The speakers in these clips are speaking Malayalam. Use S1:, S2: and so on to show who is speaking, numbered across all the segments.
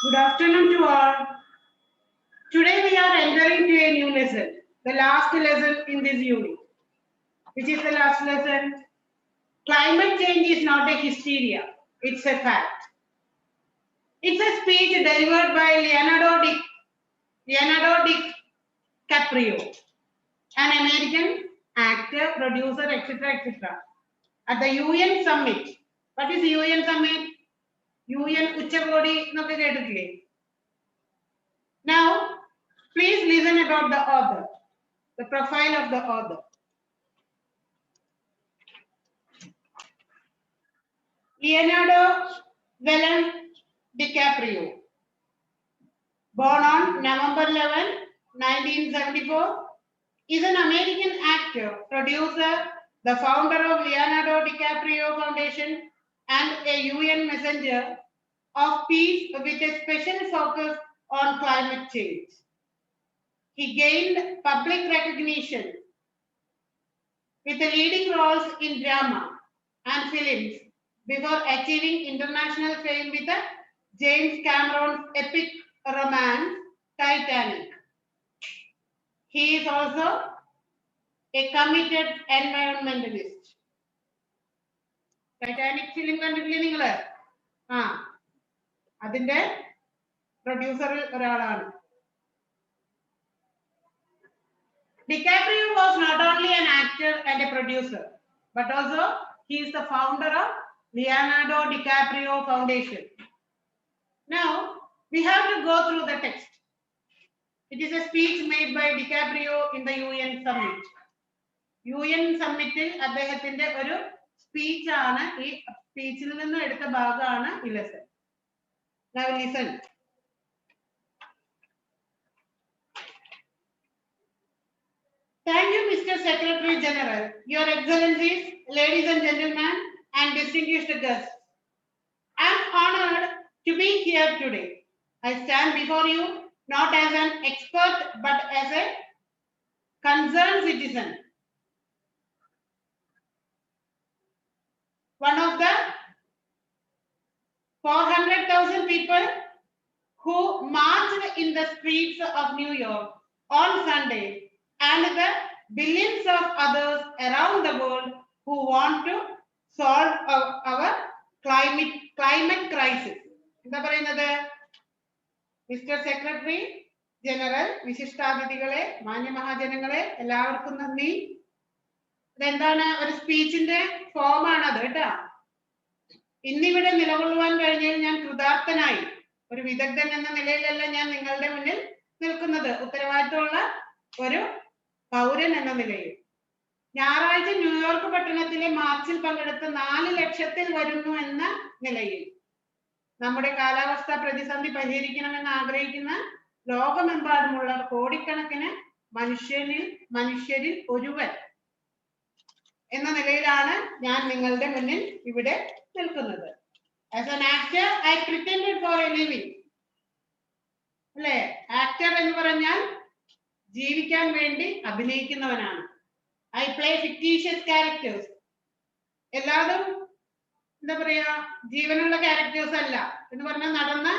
S1: Good afternoon to all. Today we are entering to a new lesson, the last lesson in this unit. Which is the last lesson? Climate change is not a hysteria, it's a fact. It's a speech delivered by Leonardo DiCaprio, an American actor, producer, etc. at the UN Summit. What is the UN Summit? UN Uchakodi nokke kettille. Now, please listen about the author, the profile of the author. Leonardo DiCaprio, born on November 11, 1974, is an American actor, producer, the founder of Leonardo DiCaprio Foundation, and a UN messenger of peace with a special focus on climate change. He gained public recognition with leading roles in drama and films before achieving international fame with James Cameron's epic romance Titanic. He is also a committed environmentalist. Titanic film കണ്ടിട്ടില്ലേ നിങ്ങള്? അതിന്റെ പ്രൊഡ്യൂസറിൽ ഒരാളാണ്. DiCaprio was not only an actor and a producer, but also he is the founder of Leonardo DiCaprio Foundation. Now, we have to go through the text. It is a speech made by DiCaprio in the UN Summit. UN Summitil അദ്ദേഹത്തിന്റെ ഒരു സ്പീച്ച് ആണ്. ഈ സ്പീച്ചിൽ നിന്ന് എടുത്ത ഭാഗമാണ് ഈ lesson. Now listen. Thank you, Mr. Secretary General, Your Excellencies, ladies and gentlemen, and distinguished guests. I am honored to be here today. I stand before you not as an expert but as a concerned citizen. One of the 400,000 people who marched in the streets of New York on Sunday, and the billions of others around the world who want to solve our climate crisis. എന്താ പറയുന്നത്? മിസ്റ്റർ സെക്രട്ടറി ജനറൽ, വിശിഷ്ടാതിഥികളെ, മാന്യമഹാജനങ്ങളെ, എല്ലാവർക്കും നന്ദി. ഇതെന്താണ്? ഒരു സ്പീച്ചിന്റെ ഫോമാണത് കേട്ടോ. ഇന്നിവിടെ നിലകൊള്ളുവാൻ കഴിഞ്ഞാൽ ഞാൻ കൃതാർത്ഥനായി. ഒരു വിദഗ്ധൻ എന്ന നിലയിലല്ല ഞാൻ നിങ്ങളുടെ മുന്നിൽ നിൽക്കുന്നത്, ഉത്തരവാദിത്തമുള്ള ഒരു പൗരൻ എന്ന നിലയിൽ. ഞായറാഴ്ച ന്യൂയോർക്ക് പട്ടണത്തിലെ മാർച്ചിൽ പങ്കെടുത്ത 4 ലക്ഷത്തിൽ വരുന്നു എന്ന നിലയിൽ നമ്മുടെ കാലാവസ്ഥാ പ്രതിസന്ധി പരിഹരിക്കണമെന്ന് ആഗ്രഹിക്കുന്ന ലോകമെമ്പാടുമുള്ള കോടിക്കണക്കിന് മനുഷ്യരിൽ ഒരുവൻ എന്ന നിലയിലാണ് ഞാൻ നിങ്ങളുടെ മുന്നിൽ ഇവിടെ നിൽക്കുന്നത്. As an actor, I pretended for a living. അല്ലേ? ആക്ടർ എന്ന് പറഞ്ഞാൽ ജീവിക്കാൻ വേണ്ടി അഭിനയിക്കുന്നവനാണ്. I play fictitious characters. എല്ലാതും എന്താ പറയാ, ജീവനുള്ള ക്യാരക്ടേഴ്സ് അല്ല എന്ന് പറഞ്ഞാൽ നടന്ന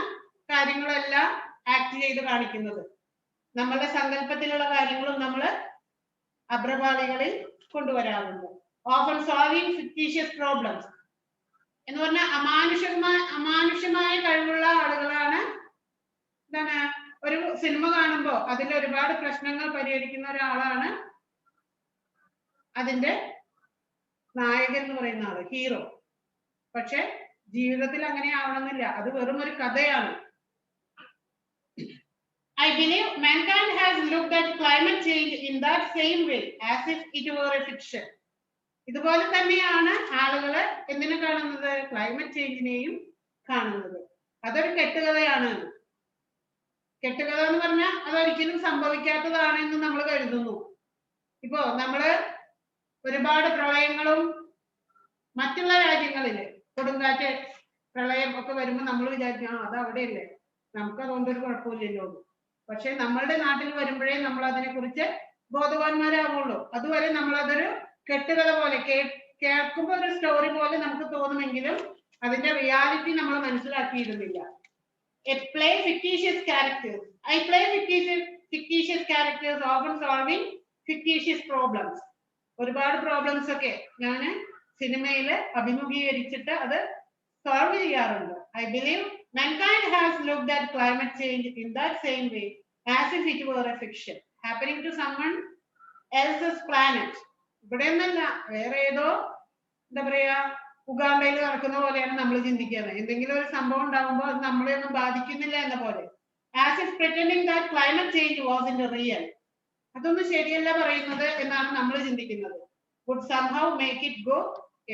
S1: കാര്യങ്ങളെല്ലാം ആക്ട് ചെയ്ത് കാണിക്കുന്നത്. നമ്മളുടെ സങ്കല്പത്തിലുള്ള കാര്യങ്ങളും നമ്മൾ അഭ്രപാളികളിൽ കൊണ്ടുവരാറുണ്ട്. Often solving fictitious problems എന്ന് പറഞ്ഞാൽ അമാനുഷ്യമായ കഴിവുള്ള ആളുകളാണ് എന്താണ് ഒരു സിനിമ കാണുമ്പോൾ അതിൽ ഒരുപാട് പ്രശ്നങ്ങൾ പരിഹരിക്കുന്ന ഒരാളാണ് അതിന്റെ നായകൻ എന്ന് പറയുന്ന ആള്, ഹീറോ. പക്ഷെ ജീവിതത്തിൽ അങ്ങനെ ആവണമെന്നില്ല, അത് വെറും ഒരു കഥയാണ്. I believe mankind has looked at climate change in that same way as if it were a fiction. ഇതുപോലെ തന്നെയാണ് ആളുകള് എന്തിനെ കാണുന്നത്? ക്ലൈമറ്റ് ചേഞ്ചിനെയും കാണുന്നത്. അതൊരു കെട്ടുകഥയാണ്. കെട്ടുകഥ എന്ന് പറഞ്ഞാൽ അതൊരിക്കലും സംഭവിക്കാത്തതാണ് എന്ന് നമ്മൾ കരുതുന്നു. ഇപ്പോ നമ്മള് ഒരുപാട് പ്രളയങ്ങളും മറ്റുള്ള രാജ്യങ്ങളില് കൊടുങ്കാറ്റ് പ്രളയം ഒക്കെ വരുമ്പോൾ നമ്മൾ വിചാരിക്കണം അത് അവിടെയല്ലേ, നമുക്ക് അതുകൊണ്ടൊരു കുഴപ്പമില്ലല്ലോ. പക്ഷെ നമ്മളുടെ നാട്ടിൽ വരുമ്പോഴേ നമ്മൾ അതിനെ കുറിച്ച് ബോധവാന്മാരാവുള്ളൂ. അതുവരെ നമ്മളതൊരു കെട്ടുകഥ പോലെ കേൾക്കുമ്പോൾ ഒരു സ്റ്റോറി പോലെ നമുക്ക് തോന്നുമെങ്കിലും അതിന്റെ റിയാലിറ്റി നമ്മൾ മനസ്സിലാക്കിയിരുന്നില്ല. play fictitious characters. I play fictitious characters, often solving fictitious problems. ഒരുപാട് പ്രോബ്ലംസ് ഒക്കെ ഞാൻ സിനിമയിൽ അഭിമുഖീകരിച്ചിട്ട് അത് സോൾവ് ചെയ്യാറുണ്ട്. I believe mankind has looked at climate change in that same way as if it were a fiction happening to someone else's planet. ഇവിടെ ഒന്നല്ല, വേറെ ഏതോ എന്താ പറയാ ഉഗാണ്ടയിൽ നടക്കുന്ന പോലെയാണ് നമ്മൾ ചിന്തിക്കുന്നത്. എന്തെങ്കിലും ഒരു സംഭവം ഉണ്ടാകുമ്പോൾ അത് നമ്മളെ ഒന്നും ബാധിക്കുന്നില്ല എന്ന പോലെ. As if pretending that climate change wasn't real. അതൊന്നും ശരിയല്ല പറയുന്നത് എന്നാണ് നമ്മൾ ചിന്തിക്കുന്നത്. Would somehow make it go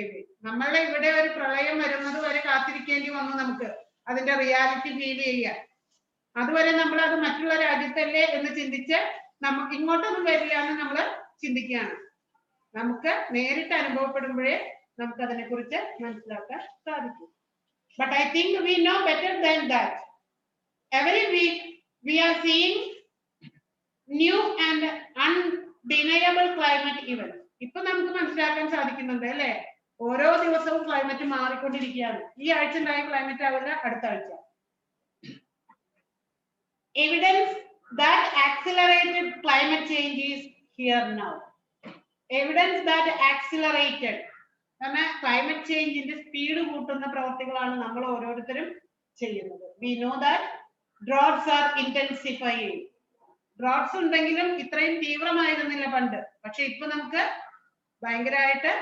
S1: away. നമ്മളുടെ ഇവിടെ ഒരു പ്രളയം വരുന്നത് വരെ കാത്തിരിക്കേണ്ടി വന്നു നമുക്ക് അതിന്റെ റിയാലിറ്റി ഫീൽ ചെയ്യാൻ. അതുവരെ നമ്മൾ അത് മറ്റുള്ള രാജ്യത്തല്ലേ എന്ന് ചിന്തിച്ച് നമുക്ക് ഇങ്ങോട്ടൊന്നും വരില്ല എന്ന് നമ്മൾ ചിന്തിക്കുകയാണ്. നമുക്ക് നേരിട്ട് അനുഭവപ്പെടുമ്പോഴേ നമുക്ക് അതിനെ കുറിച്ച് മനസ്സിലാക്കാൻ സാധിക്കും. But I think we know better than that. Every week we are seeing new and undeniable climate events. ഇപ്പൊ നമുക്ക് മനസ്സിലാക്കാൻ സാധിക്കുന്നുണ്ട് അല്ലെ, ഓരോ ദിവസവും ക്ലൈമറ്റ് മാറിക്കൊണ്ടിരിക്കുകയാണ്. ഈ ആഴ്ച ഉണ്ടായ ക്ലൈമറ്റ് ആവില്ല അടുത്ത ആഴ്ച. Evidence that accelerated climate change is here now. Evidence that accelerated, കാരണം ക്ലൈമറ്റ് ചേഞ്ചിന്റെ സ്പീഡ് കൂട്ടുന്ന പ്രവർത്തികളാണ് നമ്മൾ ഓരോരുത്തരും ചെയ്യുന്നത്. We know that droughts are intensifying. Droughts ഉണ്ടെങ്കിലും ഇത്രയും തീവ്രമായിരുന്നില്ല പണ്ട്, പക്ഷെ ഇപ്പൊ നമുക്ക് ഭയങ്കരമായിട്ട്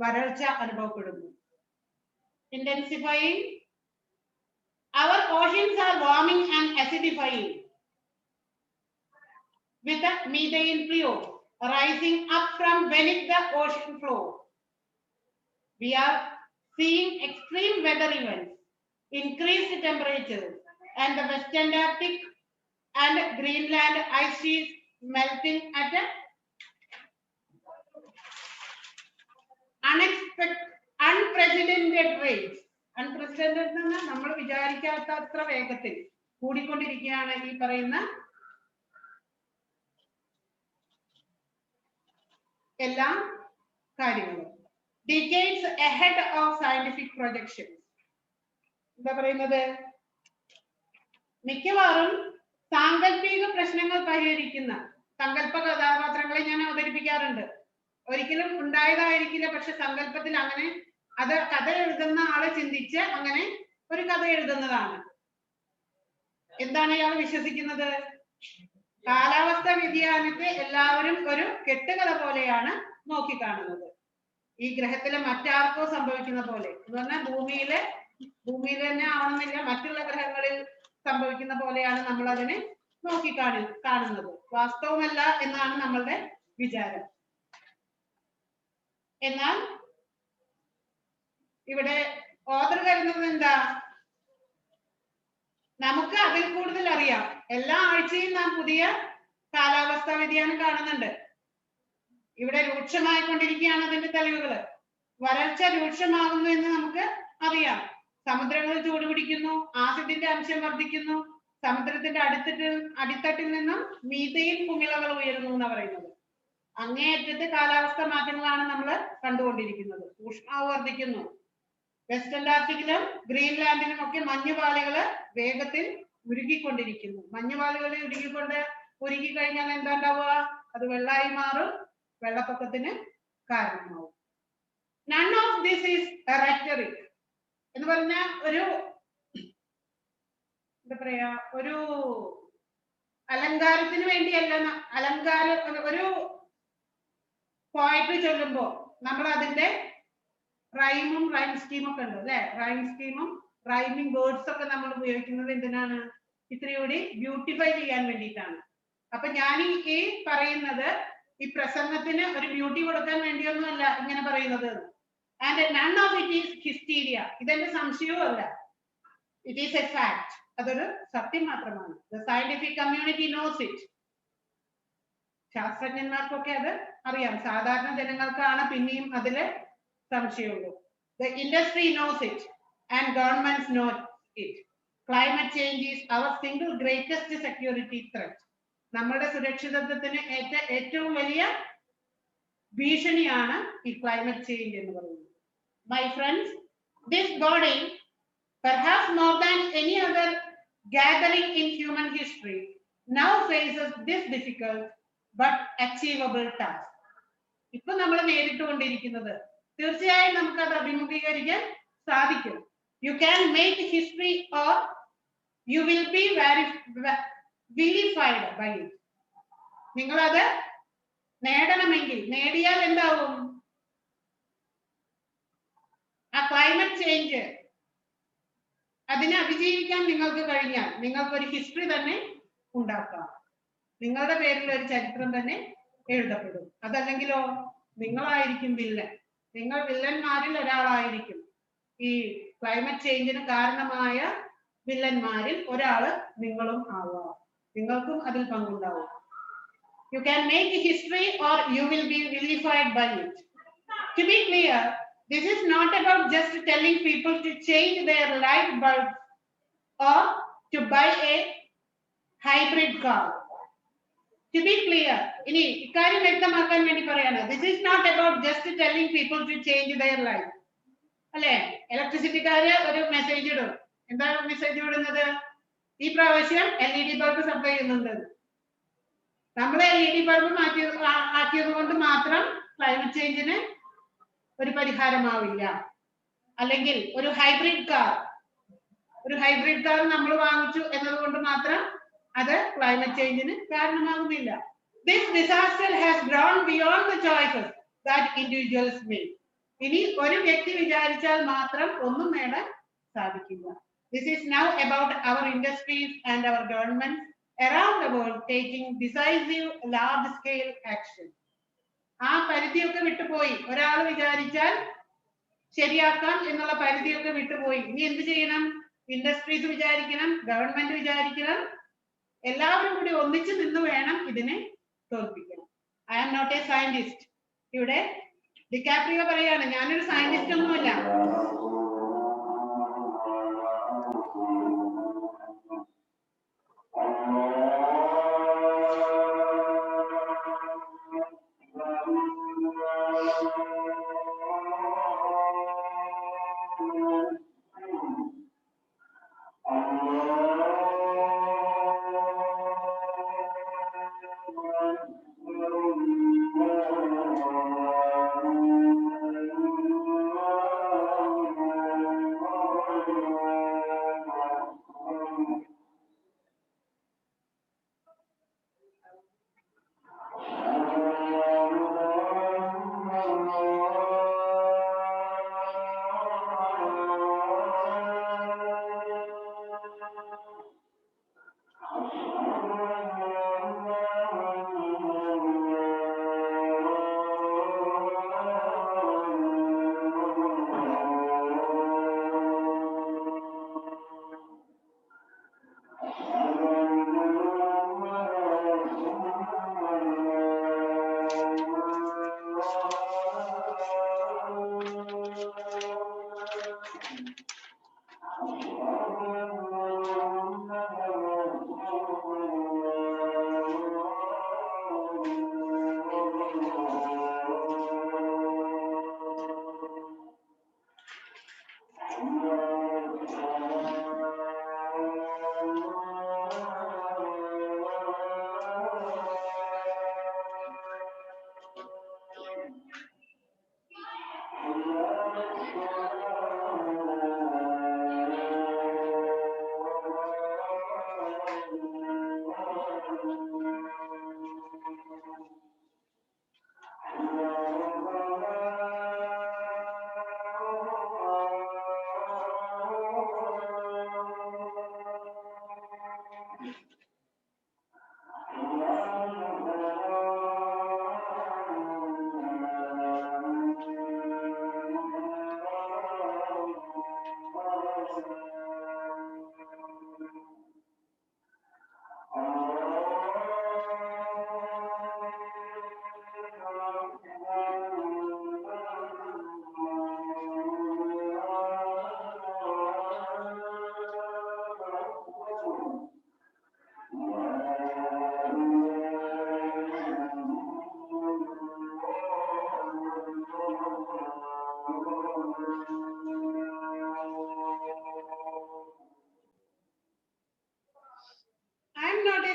S1: വരൾച്ച അനുഭവപ്പെടുന്നു. Intensifying. Our oceans are warming and acidifying with the methane fluid rising up from beneath the ocean floor. We are seeing extreme weather events, increased temperatures, and the West Antarctic and Greenland ice sheets melting at a unprecedented rates. Unprecedented എന്ന് നമ്മൾ വിചാരിക്കാത്ത അത്ര വേഗത്തിൽ കൂടിക്കൊണ്ടിരിക്കുകയാണ് ഈ പറയുന്ന എല്ലാ കാര്യങ്ങളും. Decades ahead of scientific projections. എന്താ പറയുന്നത്, മിക്കവാറും സാങ്കല്പിക പ്രശ്നങ്ങൾ പരിഹരിക്കുന്ന സങ്കല്പ കഥാപാത്രങ്ങളെ ഞാൻ അവതരിപ്പിക്കാറുണ്ട്. ഒരിക്കലും ഉണ്ടായതായിരിക്കില്ല, പക്ഷെ സങ്കല്പത്തിൽ അങ്ങനെ അത് കഥ എഴുതുന്ന ആളെ ചിന്തിച്ച് അങ്ങനെ ഒരു കഥ എഴുതുന്നതാണ്. എന്താണ് ഇയാൾ വിശ്വസിക്കുന്നത്? കാലാവസ്ഥ വ്യതിയാനത്തെ എല്ലാവരും ഒരു കെട്ടുകഥ പോലെയാണ് നോക്കിക്കാണുന്നത്. ഈ ഗ്രഹത്തിലെ മറ്റാർക്കോ സംഭവിക്കുന്ന പോലെ എന്ന് പറഞ്ഞാൽ ഭൂമിയിൽ തന്നെ ആവണമെന്നില്ല, മറ്റുള്ള ഗ്രഹങ്ങളിൽ സംഭവിക്കുന്ന പോലെയാണ് നമ്മൾ അതിനെ കാണുന്നത്. വാസ്തവമല്ല എന്നാണ് നമ്മളുടെ വിചാരം. എന്നാൽ ഇവിടെ ഓതർ കരുതുന്നത് എന്താ, നമുക്ക് അതിൽ കൂടുതൽ അറിയാം. എല്ലാ ആഴ്ചയും നാം പുതിയ കാലാവസ്ഥാ വ്യതിയാനം കാണുന്നുണ്ട്. ഇവിടെ രൂക്ഷമായിക്കൊണ്ടിരിക്കുകയാണ് അതിന്റെ തെളിവുകൾ. വരൾച്ച രൂക്ഷമാകുന്നു എന്ന് നമുക്ക് അറിയാം. സമുദ്രങ്ങൾ ചൂടുപിടിക്കുന്നു, ആസിഡിന്റെ അംശം വർദ്ധിക്കുന്നു, സമുദ്രത്തിന്റെ അടിത്തട്ടിൽ നിന്നും മീഥെയ്ൻ കുമിളകൾ ഉയരുന്നു എന്നാണ് പറയുന്നത്. അങ്ങേയറ്റത്തെ കാലാവസ്ഥ മാറ്റങ്ങളാണ് നമ്മൾ കണ്ടുകൊണ്ടിരിക്കുന്നത്. ഊഷ്മാവ് വർദ്ധിക്കുന്നു. വെസ്റ്റ് അന്റാർട്ടിക്കിലും ഗ്രീൻലാൻഡിലും ഒക്കെ മഞ്ഞുപാളികള് വേഗത്തിൽ ഉരുകിക്കൊണ്ടിരിക്കുന്നു. മഞ്ഞുപാളികൾ ഉരുകി കഴിഞ്ഞാൽ എന്താ ഉണ്ടാവുക? അത് വെള്ളമായി മാറും, വെള്ളപ്പൊക്കത്തിന് കാരണമാവും. None of this is rhetoric എന്ന് പറഞ്ഞ ഒരു എന്താ പറയാ, ഒരു അലങ്കാരത്തിന് വേണ്ടിയല്ല. ഒരു പോയട്രി ചൊല്ലുമ്പോ നമ്മൾ അതിന്റെ റൈമും റൈം സ്കീമും ഒക്കെ ഉണ്ട് അല്ലെ. റൈം സ്കീമും റൈമിംഗ് വേർഡ്സ് ഒക്കെ നമ്മൾ ഉപയോഗിക്കുന്നത് എന്തിനാണ്? ഇത്തിരി കൂടി ബ്യൂട്ടിഫൈ ചെയ്യാൻ വേണ്ടിയിട്ടാണ്. അപ്പൊ ഞാൻ ഈ പറയുന്നത് ഈ പ്രസംഗത്തിന് ഒരു ബ്യൂട്ടി കൊടുക്കാൻ വേണ്ടിയൊന്നുമല്ല ഇങ്ങനെ പറയുന്നത്. And none of it is hysteria. ഇതെന്റെ സംശയവും അല്ല, ഇറ്റ് ഈസ് എ ഫാക്ട്. അതൊരു സത്യം മാത്രമാണ്. The scientific community knows it. ശാസ്ത്രജ്ഞന്മാർക്കൊക്കെ അത് അറിയാം, സാധാരണ ജനങ്ങൾക്കാണ് പിന്നെയും അതില് സംശയമുള്ളൂ. The industry knows it and governments know it. Climate change is our single greatest security threat. നമ്മുടെ സുരക്ഷിതത്വത്തിന് ഏറ്റവും വലിയ ഭീഷണിയാണ് ഈ ക്ലൈമറ്റ് ചേഞ്ച് എന്ന് പറയുന്നത്. My friends, this body, perhaps more than any other gathering in human history now faces this difficult but achievable task. ഇപ്പൊ നമ്മൾ നേരിട്ടുകൊണ്ടിരിക്കുന്നത് തീർച്ചയായും നമുക്ക് അത് അഭിമുഖീകരിക്കാൻ സാധിക്കും. You can make history or you will be vilified by it. നിങ്ങൾ അത് നേടണമെങ്കിൽ നേടിയാൽ എന്താവും? ആ ക്ലൈമറ്റ് ചേഞ്ച് അതിനെ അതിജീവിക്കാൻ നിങ്ങൾക്ക് കഴിഞ്ഞാൽ നിങ്ങൾക്ക് ഒരു ഹിസ്റ്ററി തന്നെ ഉണ്ടാക്കാം. നിങ്ങളുടെ പേരിൽ ഒരു ചരിത്രം തന്നെ എഴുതപ്പെടും. അതല്ലെങ്കിലോ നിങ്ങളായിരിക്കും വില്ലൻ. നിങ്ങൾ വില്ലന്മാരിൽ ഒരാളായിരിക്കും. ഈ ക്ലൈമറ്റ് ചേഞ്ചിന് കാരണമായ വില്ലന്മാരിൽ ഒരാള് നിങ്ങളും ആവാം. നിങ്ങൾക്കും അതിൽ പങ്കുണ്ടാവും. You can make history or you will be vilified by it. To be clear, this is not about just telling people to change their light bulbs or to buy a hybrid car. To be clear, ini ikaryam വ്യക്തമാക്കാൻ വേണ്ടി പറയാണ്. This is not about just telling people to change their life. അല്ലേ? ഇലക്ട്രിസിറ്റിക്കാര് ഒരു മെസ്സേജ് ഇടും. എന്താണ് മെസ്സേജ് ഇടുന്നത്? ഈ പ്രാവശ്യം LED ബൾബ് സപ്ലൈ ചെയ്യുന്നുണ്ട്. നമ്മൾ LED ബൾബ് ആക്കിയത് കൊണ്ട് മാത്രം ക്ലൈമറ്റ് ചേഞ്ചിന് ഒരു പരിഹാരമാവില്ല. അല്ലെങ്കിൽ ഒരു ഹൈബ്രിഡ് കാർ നമ്മൾ വാങ്ങിച്ചു എന്നതുകൊണ്ട് മാത്രം അത് climate ചേഞ്ചിന് കാരണമാകുന്നില്ല. This disaster has grown beyond the choices that individuals make. ഇനി ഒരു വ്യക്തി വിചാരിച്ചാൽ മാത്രം ഒന്നും നേടാൻ സാധിക്കില്ല. This is now about our industries and our governments around the world taking decisive large scale action. ആ പരിധിയൊക്കെ വിട്ടുപോയി. ഒരാൾ വിചാരിച്ചാൽ ശരിയാക്കാം എന്നുള്ള പരിധിയൊക്കെ വിട്ടുപോയി. ഇനി എന്ത് ചെയ്യണം? ഇൻഡസ്ട്രീസ് വിചാരിക്കണം, ഗവൺമെന്റ് വിചാരിക്കണം, എല്ലാവരും കൂടി ഒന്നിച്ചു നിന്ന് വേണം ഇതിനെ തോൽപ്പിക്കാൻ. I am not a scientist. ഇവിടെ ഡികാപ്രിയോ പറയാണ്, ഞാനൊരു സയന്റിസ്റ്റ് ഒന്നുമല്ല.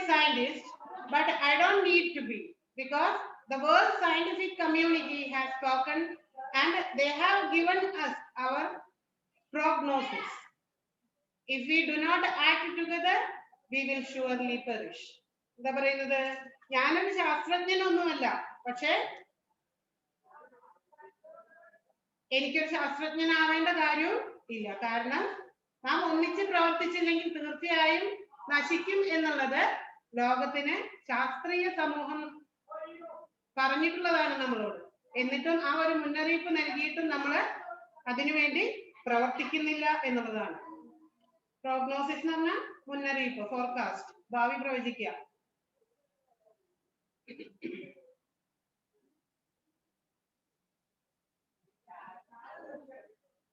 S1: scientist, but I don't need to be, because the world scientific community has spoken and they have given us our prognosis. If we do not act together, we will surely perish. എന്താ പറയുന്നത്? ഞാനൊരു ശാസ്ത്രജ്ഞനൊന്നുമല്ല, പക്ഷേ എനിക്കൊരു ശാസ്ത്രജ്ഞനാവേണ്ട കാര്യവും ഇല്ല. കാരണം നാം ഒന്നിച്ച് പ്രവർത്തിച്ചില്ലെങ്കിൽ തീർച്ചയായും നശിക്കും എന്നുള്ളത് ലോകത്തിന് ശാസ്ത്രീയ സമൂഹം പറഞ്ഞിട്ടുള്ളതാണ് നമ്മളോട്. എന്നിട്ടും ആ ഒരു മുന്നറിയിപ്പ് നൽകിയിട്ടും നമ്മൾ അതിനുവേണ്ടി പ്രവർത്തിക്കുന്നില്ല എന്നുള്ളതാണ്. പ്രോഗ്നോസിസ് എന്ന് പറഞ്ഞാൽ മുന്നറിയിപ്പ്, ഫോർകാസ്റ്റ്, ഭാവി പ്രവചിക്കുക.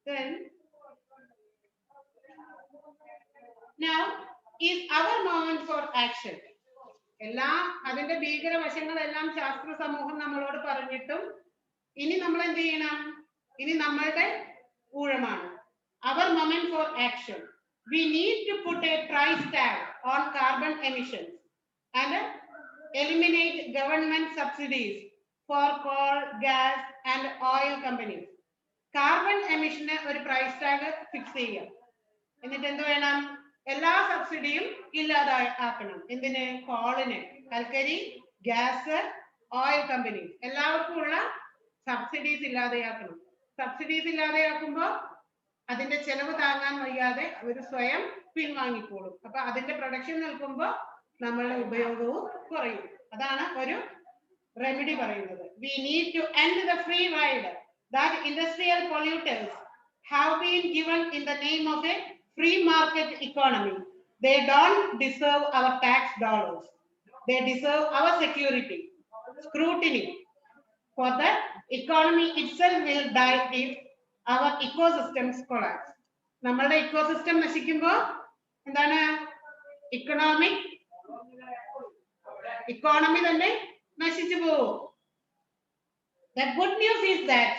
S1: Then now is our moment for action. എല്ലാം അതിന്റെ ഭീകരവശങ്ങളെല്ലാം ശാസ്ത്ര സമൂഹം നമ്മളോട് പറഞ്ഞിട്ടും ഇനി നമ്മൾ എന്ത് ചെയ്യണം? ഇനി നമ്മളുടെ ഊഴമാണ്. Our moment for action. We need to put a price tag on carbon emissions and eliminate government subsidies for coal, gas and oil companies. Carbon എമിഷന് ഒരു പ്രൈസ് ടാഗ് ഫിക്സ് ചെയ്യാം. എന്നിട്ട് എന്ത് വേണം? എല്ലാ സബ്സിഡിയും ഇല്ലാതാക്കണം. എന്തിന്? കോളിന്, കൽക്കരി, ഗ്യാസ്, ഓയിൽ കമ്പനീസ് എല്ലാവർക്കും ഉള്ള സബ്സിഡീസ് ഇല്ലാതെയാക്കണം. സബ്സിഡീസ് ഇല്ലാതെയാക്കുമ്പോൾ അതിന്റെ ചെലവ് താങ്ങാൻ വയ്യാതെ അവർ സ്വയം പിൻവാങ്ങിക്കോളും. അപ്പൊ അതിന്റെ പ്രൊഡക്ഷൻ നിൽക്കുമ്പോൾ നമ്മളുടെ ഉപയോഗവും കുറയും. അതാണ് ഒരു റെമഡി പറയുന്നത്. We need to end the free ride that industrial polluters have been given in the name of a free market economy. They don't deserve our tax dollars. They deserve our security, scrutiny. For the economy itself will die if our ecosystems collapse. നമ്മളുടെ ഇക്കോസിസ്റ്റം നശിക്കുമ്പോൾ എന്താണ്? ഇക്കോണമി തന്നെ നശിച്ചു പോകും. The good news is that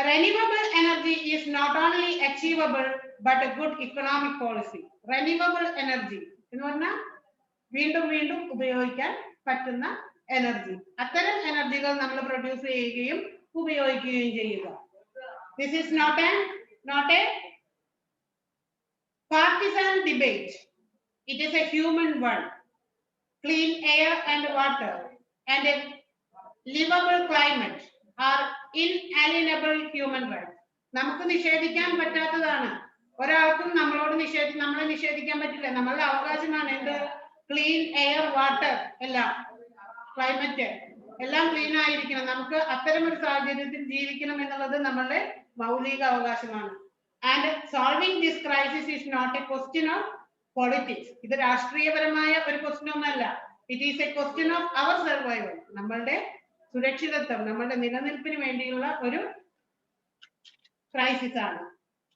S1: renewable energy is not only achievable but a good economic policy. Renewable energy എന്ന് പറഞ്ഞാൽ വീണ്ടും വീണ്ടും ഉപയോഗിക്കാൻ പറ്റുന്ന എനർജി. അത്തരം എനർജികൾ നമ്മൾ പ്രൊഡ്യൂസ് ചെയ്യുകയും ഉപയോഗിക്കുകയും ചെയ്യുക. This is not a partisan debate. It is a human one. Clean air and water and a livable climate are inalienable human rights. നമുക്ക് നിഷേധിക്കാൻ പറ്റാത്തതാണ്. ഒരാൾക്കും നമ്മളെ നിഷേധിക്കാൻ പറ്റില്ല. നമ്മളുടെ അവകാശമാണ്. എന്ത്? ക്ലീൻ എയർ, വാട്ടർ, എല്ലാം, ക്ലൈമറ്റ് എല്ലാം ക്ലീൻ ആയിരിക്കണം. നമുക്ക് അത്തരം ഒരു സാഹചര്യത്തിൽ ജീവിക്കണം എന്നുള്ളത് നമ്മളുടെ മൗലിക അവകാശമാണ്. And solving this crisis is not a question of politics. ഇത് രാഷ്ട്രീയപരമായ ഒരു ക്വസ്റ്റ്യൻ ഒന്നല്ല. It is a question of our survival. നമ്മളുടെ സുരക്ഷിതത്വം, നമ്മളുടെ നിലനിൽപ്പിന് വേണ്ടിയുള്ള ഒരു ക്രൈസിസ് ആണ്.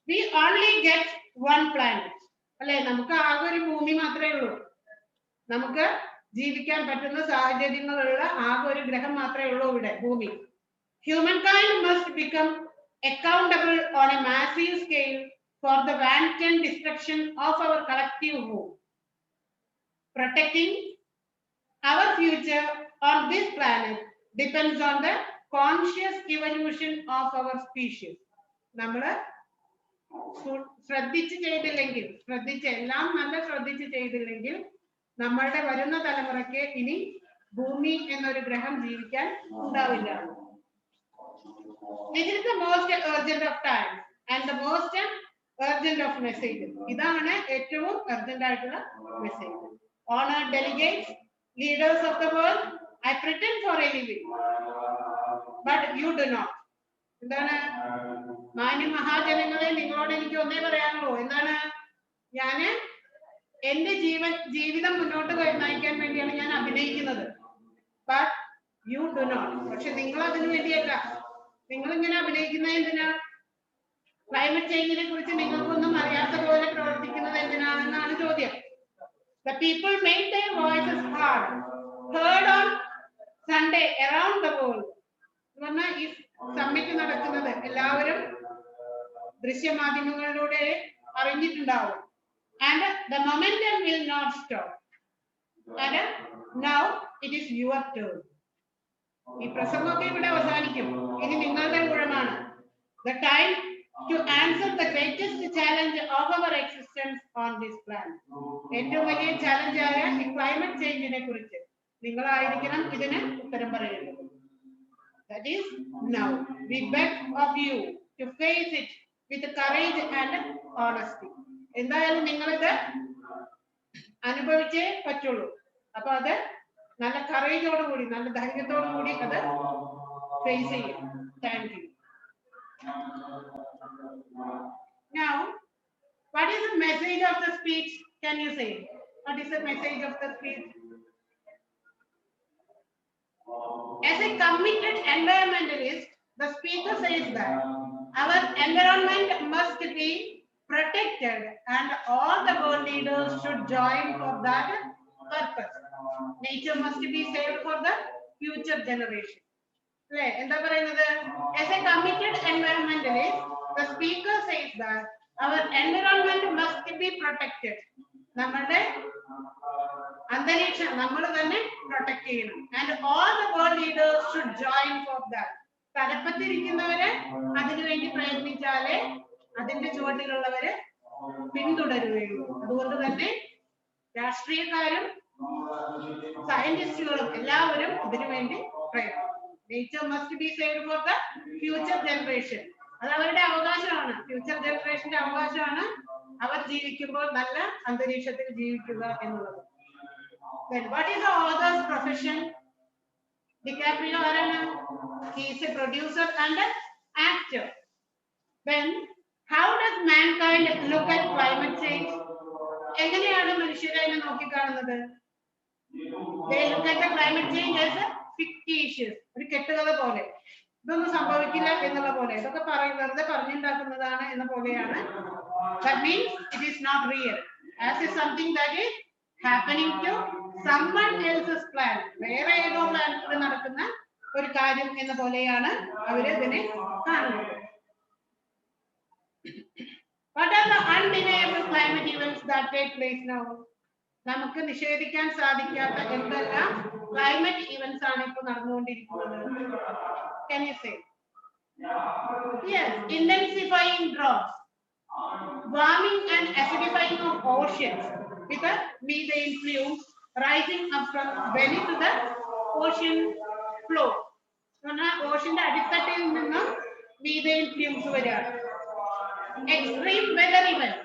S1: We only get one planet. അല്ലെ? നമുക്ക് ആകെ ഒരു ഭൂമി മാത്രമേ ഉള്ളൂ. നമുക്ക് ജീവിക്കാൻ പറ്റുന്ന സാഹചര്യങ്ങളുള്ള ആകെ ഒരു ഗ്രഹം മാത്രമേ ഉള്ളൂ ഇവിടെ, ഭൂമി. Humankind must become accountable on a massive scale for the wanton destruction of our collective home. Protecting our future on this planet depends on the conscious evolution of our species. നമ്മൾ ശ്രദ്ധിച്ച് എല്ലാം നല്ല ശ്രദ്ധിച്ച് ചെയ്തില്ലെങ്കിൽ നമ്മളുടെ വരുന്ന തലമുറയ്ക്ക് ഇനി ഭൂമി എന്നൊരു ഗ്രഹം ജീവിക്കാൻ ഉണ്ടാവില്ല. This is the most urgent of times and the most urgent of messages. ഇതാണ് ഏറ്റവും അർജന്റ് ആയിട്ടുള്ള message. Honored delegates, leaders of the world, I pretend for a living, but you do not. എന്താണ്? മാന്യ മഹാജനങ്ങളെ, നിങ്ങളോട് എനിക്ക് ഒന്നേ പറയാനുള്ളൂ. എന്താണ്? ഞാന് എന്റെ ജീവിതം മുന്നോട്ട് നയിക്കാൻ വേണ്ടിയാണ് ഞാൻ അഭിനയിക്കുന്നത്. But you do not. പക്ഷെ നിങ്ങൾ അതിനു വേണ്ടിയല്ല. നിങ്ങൾ ഇങ്ങനെ അഭിനയിക്കുന്നത് എന്തിനാ? ക്ലൈമറ്റ് ചേഞ്ചിനെ കുറിച്ച് നിങ്ങൾക്കൊന്നും അറിയാത്ത പോലെ പ്രവർത്തിക്കുന്നത് എന്തിനാണെന്നാണ് ചോദ്യം. The people made their voices heard on Sunday around the world. എന്ന് പറഞ്ഞാൽ ഈ സമ്മിറ്റ് നടക്കുന്നത് എല്ലാവരും ദൃശ്യമാധ്യമങ്ങളിലൂടെ അറിഞ്ഞിട്ടുണ്ടാവും. And the momentum will not stop. And now it is your turn. ഈ പ്രസംഗമൊക്കെ ഇവിടെ അവസാനിക്കും. ഇനി നിങ്ങളുടെ ഊഴമാണ്. The time to answer the greatest challenge of our existence on this planet. ഏറ്റവും വലിയ ചാലഞ്ച് ആയ ഈ ക്ലൈമറ്റ് ചേഞ്ചിനെ കുറിച്ച് നിങ്ങളായിരിക്കണം ഇതിന് ഉത്തരം പറയേണ്ടത്. That is now. We beg of you to face it with courage and honesty. എന്തായാലും നിങ്ങളിത് അനുഭവിച്ചേ പറ്റുള്ളൂ. അപ്പൊ അത് നല്ല കറേജോട് കൂടി, നല്ല ധൈര്യത്തോടു കൂടി അത് ഫേസ് ചെയ്യും. Thank you. Now, what is the message of the speech? Can you say? What is the message of the speech? As a committed environmentalist, the speaker says that our environment must be protected and all the world leaders should join for that purpose. Nature must be saved for the future generation. As a committed environmentalist, the speaker says that our environment must be protected. നമ്മുടെ അന്തരീക്ഷം നമ്മൾ തന്നെ പ്രൊട്ടക്ട് ചെയ്യണം. And all the world leaders should join for that. തലപ്പത്തിരിക്കുന്നവര് അതിനുവേണ്ടി പ്രയത്നിച്ചാലേ അതിന്റെ ചുവട്ടിലുള്ളവര് പിന്തുടരുകയുള്ളൂ. അതുകൊണ്ട് തന്നെ രാഷ്ട്രീയക്കാരും സയന്റിസ്റ്റുകളും എല്ലാവരും ഇതിനു വേണ്ടി പ്രയത്നിക്കും. Nature must be saved for the future generation. അത് അവരുടെ അവകാശമാണ്, ഫ്യൂച്ചർ ജനറേഷന്റെ അവകാശമാണ് അവർ ജീവിക്കുമ്പോൾ നല്ല അന്തരീക്ഷത്തിൽ ജീവിക്കുക എന്നുള്ളത്. Then what is the author's profession? DiCaprio ആരാണ്? He is a producer and an actor. Then how does mankind look at climate change? എങ്ങനെയാണ് മനുഷ്യരെ അതിനെ നോക്കിക്കാണുന്നത്? They look at the climate change as a fictitious, ഒരു കെട്ടുകഥ പോലെ. ഇതൊന്നും സംഭവിക്കില്ല എന്നുള്ള പോലെ, ഇതൊക്കെ വെറുതെ പറഞ്ഞുണ്ടാക്കുന്നതാണ് എന്ന പോലെയാണ്. That means it is not real, as is something that is happening to someone else's planet. വേറെ ഏതോ പ്ലാനറ്റിൽ നടക്കുന്ന ഒരു കാര്യം എന്ന പോലെയാണ് അവര് ഇതിനെ കാണുന്നത്. What are the undeniable climate events that take place now? നമുക്ക് നിഷേധിക്കാൻ സാധിക്കാത്ത എന്തെല്ലാം ക്ലൈമറ്റ് ഇവന്റ്സ് ആണ് ഇപ്പോൾ നടന്നുകൊണ്ടിരിക്കുന്നത്? Can you say? Yes, intensifying droughts, warming and acidifying of oceans with the methane fumes rising up from beneath the ocean floor. ഓഷന്റെ അടിത്തട്ടിൽ നിന്നും methane fumes വരികയാണ്. Extreme weather events,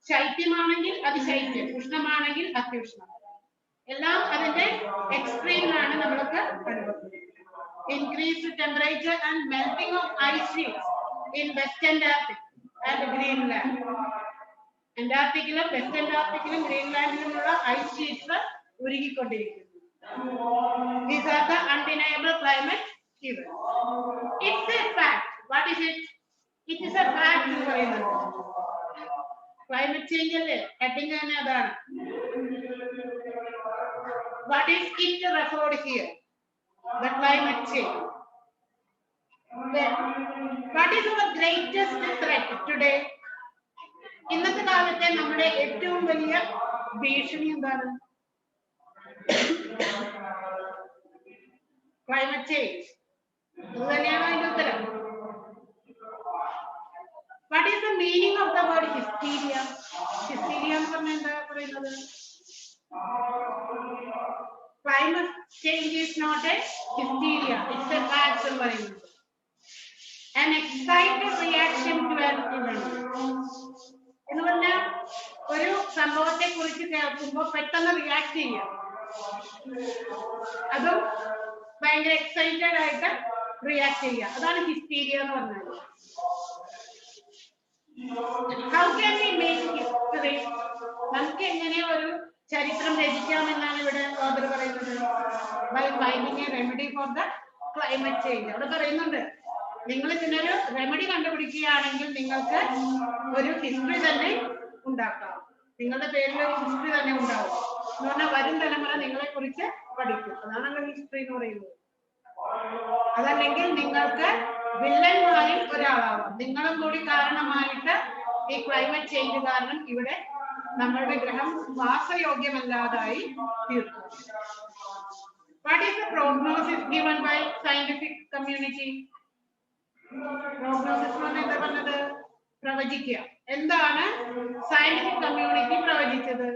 S1: ശൈത്യമാണെങ്കിൽ അതിശൈത്യം, ഉഷ്ണമാണെങ്കിൽ അത്യുഷ്ണം, എല്ലാം അതിന്റെ എക്സ്ട്രീമിലാണ് നമ്മൾക്ക് അനുഭവപ്പെടുന്നത്. Increased temperature and melting of ice sheets in West Antarctic and Greenland. അന്റാർട്ടിക്കിലും വെസ്റ്റ് അന്റാർട്ടിക്കിലും ഗ്രീൻലാൻഡിലുമുള്ള ഐസ് ഷീറ്റ്സ് ഉരുകിക്കൊണ്ടിരിക്കുന്നു. These are the undeniable climate events. It's a fact. What is it? It is a fact എന്ന് പറയുന്നത്. ക്ലൈമറ്റ് ചേഞ്ച് അല്ലേ, ഹെഡിങ് തന്നെ അതാണ്. What is it referred here? The climate change. What is our greatest threat today? ഇന്നത്തെ കാലത്തെ നമ്മുടെ ഏറ്റവും വലിയ ഭീഷണി എന്താണ്? Climate change. ഇത് തന്നെയാണ് അതിന്റെ ഉത്തരം. What is the meaning of the word hysteria? Hysteria എന്ന് പറഞ്ഞാൽ എന്താ പറയുന്നത്? Climate change is not a hysteria, it's a fact എന്ന് പറയുന്നത്. An excited reaction to an event. എന്ന് പറഞ്ഞാൽ ഒരു സംഭവത്തെ കുറിച്ച് കേൾക്കുമ്പോൾ പെട്ടെന്ന് റിയാക്ട് ചെയ്യാം, അതും ഭയങ്കര എക്സൈറ്റഡ് ആയിട്ട് റിയാക്ട് ചെയ്യാം, അതാണ് ഹിസ്റ്റീരിയ എന്ന് പറഞ്ഞത്. How can we make history? നമുക്ക് എങ്ങനെ ഒരു ചരിത്രം രചിക്കാമെന്നാണ് ഇവിടെ ഓദർ പറയുന്നത്. By finding a remedy for the climate change. അവിടെ പറയുന്നുണ്ട്, നിങ്ങൾ ഇതിനൊരു റെമഡി കണ്ടുപിടിക്കുകയാണെങ്കിൽ നിങ്ങൾക്ക് ഒരു ഹിസ്റ്ററി തന്നെ ഉണ്ടാക്കാം, നിങ്ങളുടെ പേരിൽ ഒരു ഹിസ്റ്ററി തന്നെ ഉണ്ടാവും എന്ന് പറഞ്ഞാൽ വരും തലമുറ നിങ്ങളെ കുറിച്ച് പഠിക്കും. അതാണല്ലോ ഹിസ്റ്ററി എന്ന് പറയുന്നത്. അതല്ലെങ്കിൽ നിങ്ങൾക്ക് വില്ലന്മാരിൽ ഒരാളാവാം, നിങ്ങളും കൂടി കാരണമായിട്ട് ഈ ക്ലൈമറ്റ് ചേഞ്ച് കാരണം ഇവിടെ നമ്മളുടെ ഗ്രഹം വാസയോഗ്യമല്ലാതായി തീർക്കും. What is the prognosis given by scientific community? Prognosis എന്താ പറഞ്ഞത്? പ്രവചിക്കുക. എന്താണ് സയന്റിഫിക് കമ്മ്യൂണിറ്റി പ്രവചിച്ചത്?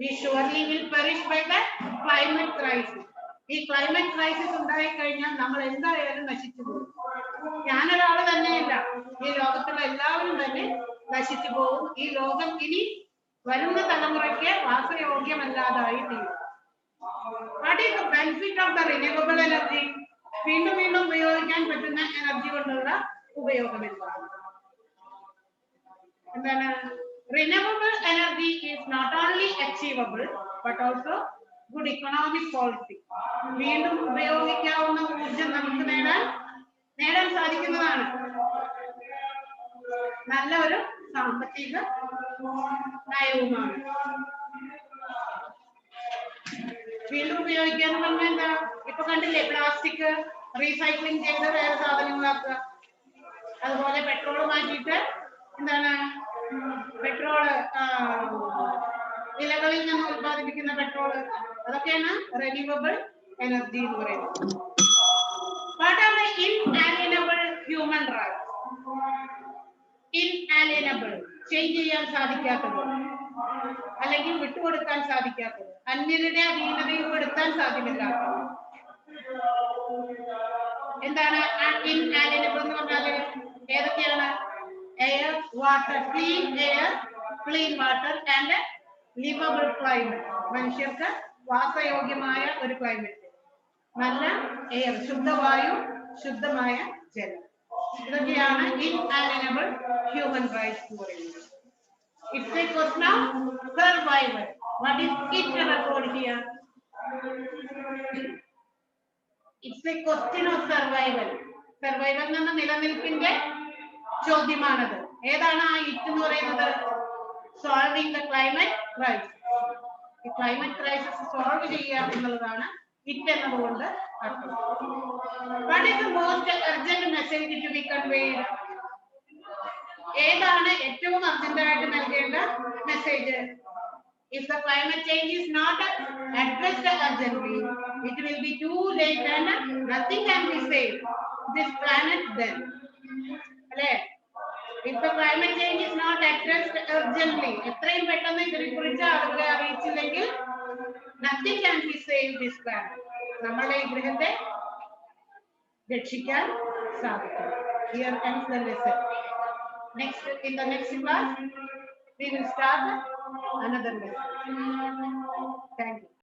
S1: We surely will perish by the climate crisis. ഈ ക്ലൈമറ്റ് ക്രൈസിസ് ഉണ്ടായി കഴിഞ്ഞാൽ നമ്മൾ എന്തായാലും നശിച്ചു പോകും. ഞാനൊരാള് തന്നെയില്ല, ഈ ലോകത്തുള്ള എല്ലാവരും തന്നെ നശിച്ചു പോകും. ഈ ലോകം ഇനി വരുന്ന തലമുറയ്ക്ക് വാസയോഗ്യമല്ലാതായി തീരും. What is the benefit of the renewable energy? വീണ്ടും വീണ്ടും ഉപയോഗിക്കാൻ പറ്റുന്ന എനർജി കൊണ്ടുള്ള ഉപയോഗം എന്താണ്? Renewable energy is not only achievable but also good economic policy. വീണ്ടും ഉപയോഗിക്കാവുന്ന ഊർജം നമുക്ക് നേടാൻ സാധിക്കുന്നതാണ്. നല്ല ഒരു സാമ്പത്തിക നയവുമാണ്. വീണ്ടും ഉപയോഗിക്കാന്ന് പറഞ്ഞാൽ എന്താ? ഇപ്പൊ കണ്ടില്ലേ, പ്ലാസ്റ്റിക് റീസൈക്ലിംഗ് ചെയ്ത് വേറെ സാധനങ്ങളാക്കുക. അതുപോലെ പെട്രോൾ മാറ്റിയിട്ട് എന്താണ്, പെട്രോള് ഇലകളിൽ നിന്ന് ഉത്പാദിപ്പിക്കുന്ന പെട്രോള്, അതൊക്കെയാണ് റിന്യൂവബിൾ എനർജി എന്ന് പറയുന്നത്. What are the inalienable human rights? Inalienable, change ചെയ്യാൻ സാധിക്കാത്തത് അല്ലെങ്കിൽ വിട്ടുകൊടുക്കാൻ സാധിക്കാത്തത്, അന്യരുടെ അധീനതയിൽ പെടുത്താൻ സാധ്യമല്ലാത്തത്. എന്താണ് inalienable എന്ന് പറഞ്ഞാല്? ഏതൊക്കെയാണ്? Air, water, clean air, clean water and liveable climate. മനുഷ്യർക്ക് വാസയോഗ്യമായ ഒരു ക്ലൈമറ്റ്, നല്ല എയർ, ശുദ്ധവായു, ശുദ്ധമായ ജലം, ഇതൊക്കെയാണ് inalienable human rights എന്ന് പറയുന്നത്. It's a question of survival. What is it referred here? It's a question of survival. Survival എന്ന നിലനിൽപ്പിന്റെ ചോദ്യമാണത്. ഏതാണ് ആ ഇറ്റ് എന്ന് പറയുന്നത്? Solving the climate crisis. ഈ ക്ലൈമറ്റ് ക്രൈസിസ് സോൾവ് ചെയ്യുക എന്നുള്ളതാണ് ഇറ്റ് എന്നതുകൊണ്ട് അർത്ഥം. What is the most urgent message to be conveyed? ഏതാണ് ഏറ്റവും അർജന്റായിട്ട് നൽകേണ്ട message? If the climate change is not addressed urgently, it will be too late and nothing can be saved this planet then. അല്ലേ? If the climate change is not addressed urgently, എത്രയും പെട്ടെന്ന് ഇതിനെക്കുറിച്ച് ആളുകളെ അറിയിച്ചില്ലെങ്കിൽ nothing can be saved this planet. നമ്മുടെ ഈ ഗ്രഹത്തെ രക്ഷിക്കാൻ സാധിക്കും. Here ends the lesson. In the next class, we will start another lesson. Thank you.